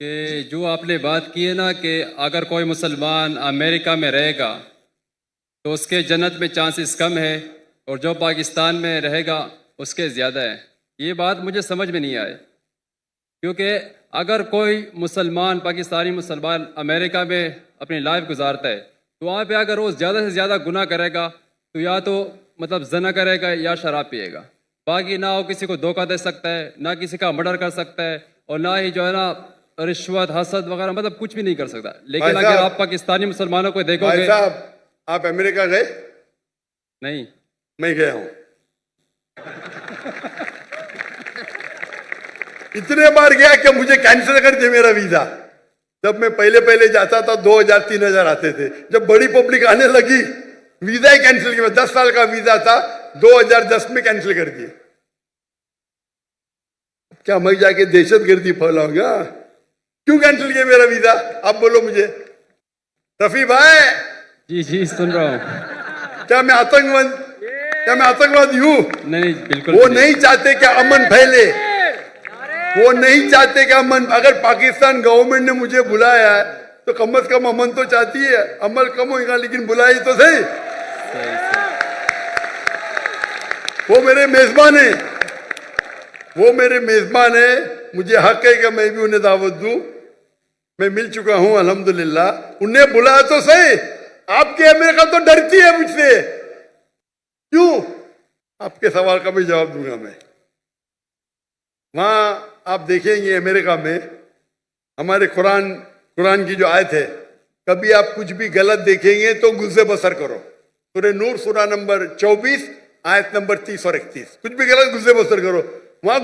कि जो आपने बात की है ना कि अगर कोई मुसलमान अमेरिका में रहेगा तो उसके जन्नत में चांसेस कम है और जो पाकिस्तान में रहेगा उसके ज़्यादा है। ये बात मुझे समझ में नहीं आए, क्योंकि अगर कोई मुसलमान पाकिस्तानी मुसलमान अमेरिका में अपनी लाइफ गुजारता है तो वहाँ पे अगर वो ज़्यादा से ज़्यादा गुनाह करेगा तो या तो मतलब जना करेगा या शराब पिएगा, बाकी ना वो किसी को धोखा दे सकता है, ना किसी का मर्डर कर सकता है और ना ही जो है ना रिश्वत हसद वगैरह मतलब कुछ भी नहीं कर सकता। लेकिन अगर आप पाकिस्तानी मुसलमानों को देखोगे। भाई साहब, आप अमेरिका गए? नहीं, मैं गया हूं। इतने बार गया कि मुझे कैंसिल कर दिया मेरा वीजा। जब मैं पहले पहले जाता था 2000-3000 आते थे, जब बड़ी पब्लिक आने लगी वीजा ही कैंसिल किया। 10 साल का वीजा था, 2010 में कैंसिल कर दिए। क्या मैं जाके दहशतगर्दी फैलाऊंगा? क्यों कैंसिल किया मेरा वीजा? आप बोलो मुझे। रफी भाई, जी जी सुन रहा हूँ। क्या मैं आतंकवादी हूं? नहीं, बिल्कुल वो नहीं चाहते कि अमन फैले, वो नहीं चाहते कि अमन। अगर पाकिस्तान गवर्नमेंट ने मुझे बुलाया है तो कम से कम अमन तो चाहती है। अमल कम होगा लेकिन बुलाई तो सही। वो मेरे मेजबान है, वो मेरे मेजबान है। मुझे हक है कि मैं भी उन्हें दावत दूं। मैं मिल चुका हूं अल्हम्दुलिल्लाह। उन्हें बुलाया तो सही। आपकी अमेरिका तो डरती है मुझसे। क्यों? आपके सवाल का भी जवाब दूंगा मैं। वहां आप देखेंगे अमेरिका में हमारे कुरान की जो आयत है, कभी आप कुछ भी गलत देखेंगे तो गुस्से बसर करो। सूरह नूर सूरा नंबर 24 आयत नंबर 30 और 31। कुछ भी गलत गुस्से बसर करो। वहां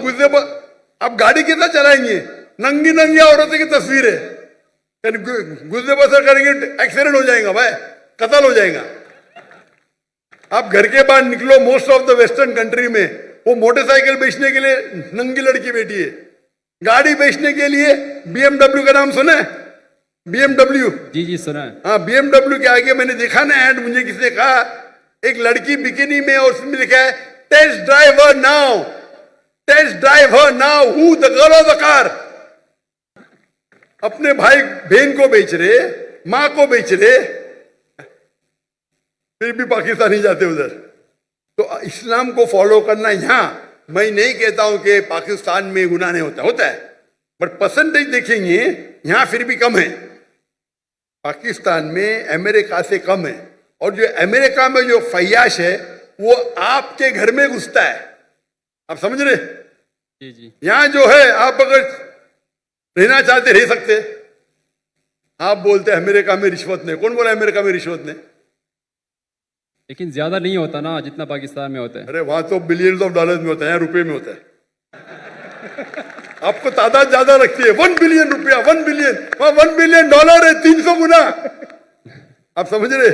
आप गाड़ी कितना चलाएंगे? नंगी नंगी औरतों की तस्वीर है। गुस्से बसर करेंगे एक्सीडेंट हो जाएगा भाई, कत्ल हो जाएगा। आप घर के बाहर निकलो, most of the western country में वो मोटरसाइकिल बेचने के लिए नंगी लड़की बैठी है। गाड़ी बेचने के लिए BMW का नाम सुना है? BMW? जी जी सुना है। हाँ, BMW के आगे मैंने देखा ना ऐड, मुझे किसी ने कहा एक लड़की बिकिनी में और उसमें लिखा है test drive her now, test drive her now, who the girl of the car. अपने भाई बहन को बेच रहे, मां को बेच रहे, फिर भी पाकिस्तानी जाते उधर। तो इस्लाम को फॉलो करना। यहां मैं नहीं कहता हूं कि पाकिस्तान में गुनाह नहीं होता है, बट परसेंटेज देखेंगे यहां फिर भी कम है। पाकिस्तान में अमेरिका से कम है। और जो अमेरिका में जो फयाश है वो आपके घर में घुसता है। आप समझ रहे? जी जी। यहां जो है आप अगर रहना चाहते रह सकते। आप बोलते अमेरिका में रिश्वत नहीं। कौन बोला अमेरिका में रिश्वत नहीं? लेकिन ज्यादा नहीं होता ना जितना पाकिस्तान में होता है। अरे वहां तो बिलियंस ऑफ डॉलर्स में होता है, यहाँ रुपए में होता है। आपको तादाद ज्यादा रखती है। 1 बिलियन रुपया, 1 बिलियन, वहां 1 बिलियन डॉलर है 300 गुना। आप समझ रहे?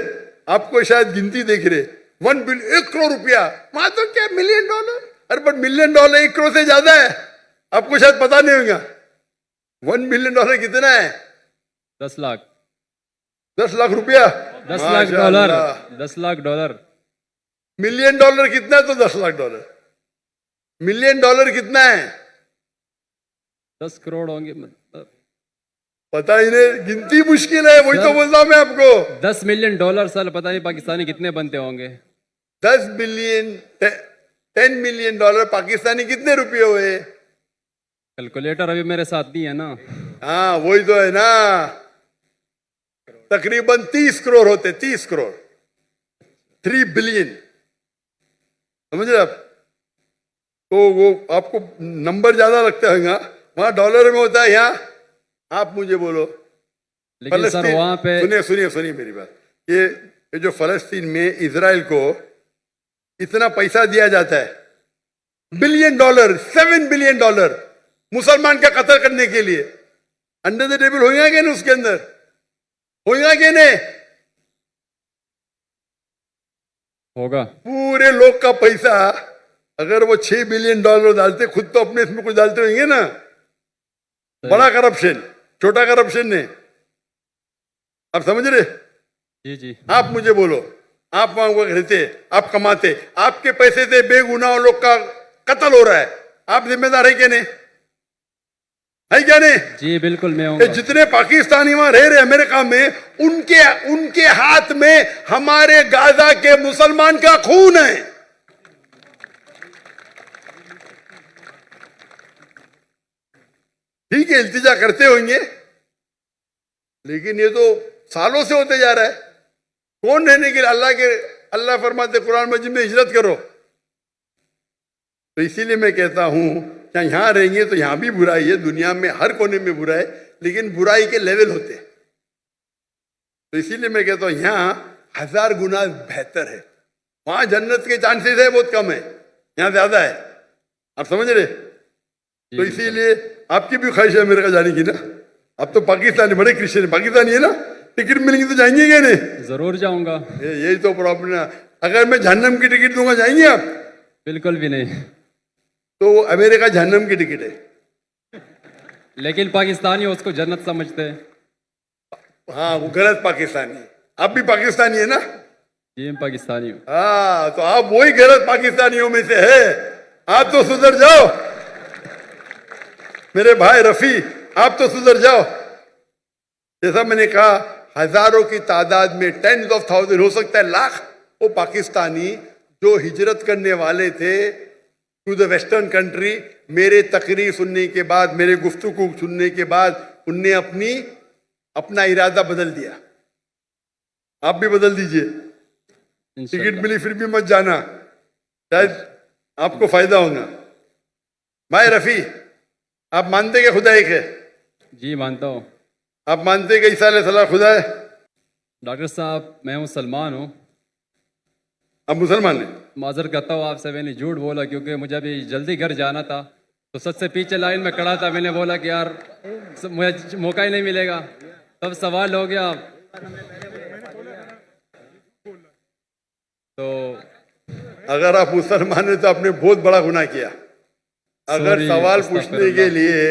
आपको शायद गिनती देख रहे। 1 बिलियन 1 करोड़ रुपया, वहां तो क्या मिलियन डॉलर। अरे बट मिलियन डॉलर 1 करोड़ से ज्यादा है। आपको शायद पता नहीं होगा 1 बिलियन डॉलर कितना है? 10 लाख। 10 लाख रुपया, 10 lakh dollar. 10 lakh dollar. Million dollar कितना है? तो 10 लाख डॉलर। मिलियन डॉलर कितना है? 10 करोड़ होंगे मतलब। पता ही नहीं, गिनती मुश्किल है। वही तो बोलता हूं मैं आपको। 10 मिलियन डॉलर साल, पता नहीं पाकिस्तानी कितने बनते होंगे। 10 बिलियन 10 मिलियन डॉलर पाकिस्तानी कितने रुपये हुए? कैलकुलेटर अभी मेरे साथ नहीं है ना। हाँ वही तो है ना, तकरीबन 30 करोड़ होते। 30 करोड़, 3 बिलियन। समझ रहे आप? तो वो आपको नंबर ज्यादा लगता है, वहां डॉलर में होता है। यहाँ आप मुझे बोलो। लेकिन सर वहां पे सुनिए मेरी बात। ये जो फलस्तीन में इजराइल को इतना पैसा दिया जाता है, बिलियन डॉलर, 7 बिलियन डॉलर मुसलमान का कत्ल करने के लिए, अंडर द टेबल होगा क्या नहीं? उसके अंदर होगा क्या नहीं? होगा। पूरे लोग का पैसा अगर वो 6 बिलियन डॉलर डालते, खुद तो अपने इसमें कुछ डालते होंगे ना। बड़ा करप्शन, छोटा करप्शन नहीं। आप समझ रहे? जी जी। आप मुझे बोलो, आप वहां रहते, आप कमाते, आपके पैसे से बेगुनाह लोग का कत्ल हो रहा है, आप जिम्मेदार है क्या नहीं? है क्या नहीं? जी बिल्कुल मैं कि हूँ। जितने पाकिस्तानी वहां रह रहे अमेरिका में, उनके हाथ में हमारे गाजा के मुसलमान का खून है। ठीक है, इल्तिजा करते होंगे, लेकिन ये तो सालों से होते जा रहा है। कौन रहने के लिए? अल्लाह फरमाते कुरान मजीद में हिजरत करो। तो इसीलिए मैं कहता हूं कि यहां रहेंगे तो यहां भी बुराई है, दुनिया में हर कोने में बुराई है, लेकिन बुराई के लेवल होते हैं। तो इसीलिए मैं कहता हूं यहां 1000 गुना बेहतर है। वहां जन्नत के चांसेस है बहुत कम है, यहां ज्यादा है। आप समझ रहे? तो इसीलिए आपकी भी ख्वाहिश है अमेरिका जाने की ना? अब तो पाकिस्तानी बड़े क्रिश्चियन पाकिस्तानी है ना, टिकट मिलेंगी तो जाएंगे क्या नहीं? जरूर जाऊंगा। यही तो प्रॉब्लम है। अगर मैं जहन्नम की टिकट दूंगा जाएंगे आप? बिल्कुल भी नहीं। तो अमेरिका जहन्नम की टिकट है। लेकिन पाकिस्तानी उसको जन्नत समझते हैं। हाँ, वो गलत पाकिस्तानी है। आप भी पाकिस्तानी है ना? जी मैं पाकिस्तानी हूँ। हाँ, तो आप वही गलत पाकिस्तानियों में से है। आप तो सुधर जाओ मेरे भाई रफी, आप तो सुधर जाओ। जैसा मैंने कहा, हजारों की तादाद में, 10s of thousands, हो सकता है लाख, वो पाकिस्तानी जो हिजरत करने वाले थे टू द वेस्टर्न कंट्री, मेरे तकरीर सुनने के बाद, मेरे गुफ्तगू सुनने के बाद, उनने अपना इरादा बदल दिया। आप भी बदल दीजिए। टिकट इंशाल्लाह। मिली फिर भी मत जाना, शायद आपको फायदा होगा। भाई रफी, आप मानते कि खुदा एक है? जी मानता हूँ। आप मानते कि ईसा अलैहिस्सलाम खुदा है? डॉक्टर साहब मैं मुसलमान हूँ। आप मुसलमान हैं? माजर करता हूँ आपसे, मैंने झूठ बोला क्योंकि मुझे अभी जल्दी घर जाना था, तो सच से पीछे लाइन में खड़ा था। मैंने बोला कि यार मुझे मौका ही नहीं मिलेगा, तब सवाल हो गया। तो अगर आप मुसलमान हैं तो आपने बहुत बड़ा गुनाह किया। अगर Sorry, सवाल अस्तगफिरुल्लाह। पूछने के लिए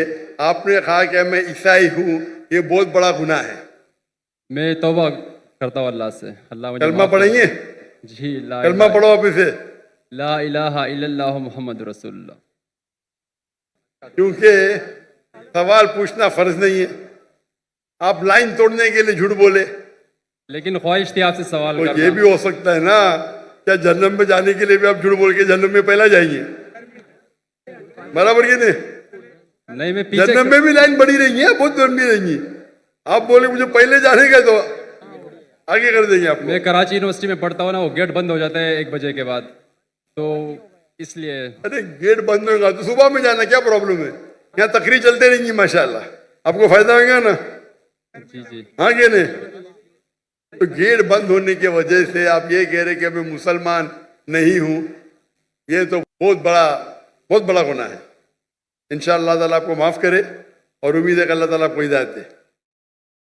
आपने कहा कि मैं ईसाई हूं, ये बहुत बड़ा गुनाह है। मैं तौबा करता हूँ अल्लाह से। अल्लाह मुझे कलमा माफ करे। पढ़ेंगे? जी कलमा पढ़ो आप इसे। ला इलाहा इल्लल्लाह मुहम्मद रसूलुल्लाह। क्योंकि सवाल पूछना फर्ज नहीं है। आप लाइन तोड़ने के लिए झूठ बोले लेकिन ख्वाहिश थी आपसे सवाल तो करना। ये भी हो सकता है ना, क्या जन्नत में जाने के लिए भी आप झूठ बोल के जन्नत में पहला जाएंगे? बराबर कि नहीं? नहीं मैं पीछे जन्नत में भी लाइन बड़ी रहेंगी, बहुत लंबी रहेंगी। आप बोले मुझे पहले जाने का तो आगे कर देंगे आपको। मैं कराची यूनिवर्सिटी में पढ़ता हूँ ना, वो गेट बंद हो जाता है 1 बजे के बाद, तो इसलिए। अरे गेट बंद होगा तो सुबह में जाना, क्या प्रॉब्लम है? यहाँ तकरीर चलते रहेंगी माशाल्लाह, आपको फायदा होगा ना? जी जी हाँ कि नहीं? तो गेट बंद होने की वजह से आप ये कह रहे कि मैं मुसलमान नहीं हूं, ये तो बहुत बड़ा गुनाह है। इंशाअल्लाह ताला आपको माफ करे और उम्मीद है कि अल्लाह ताला आपको हिदायत दे।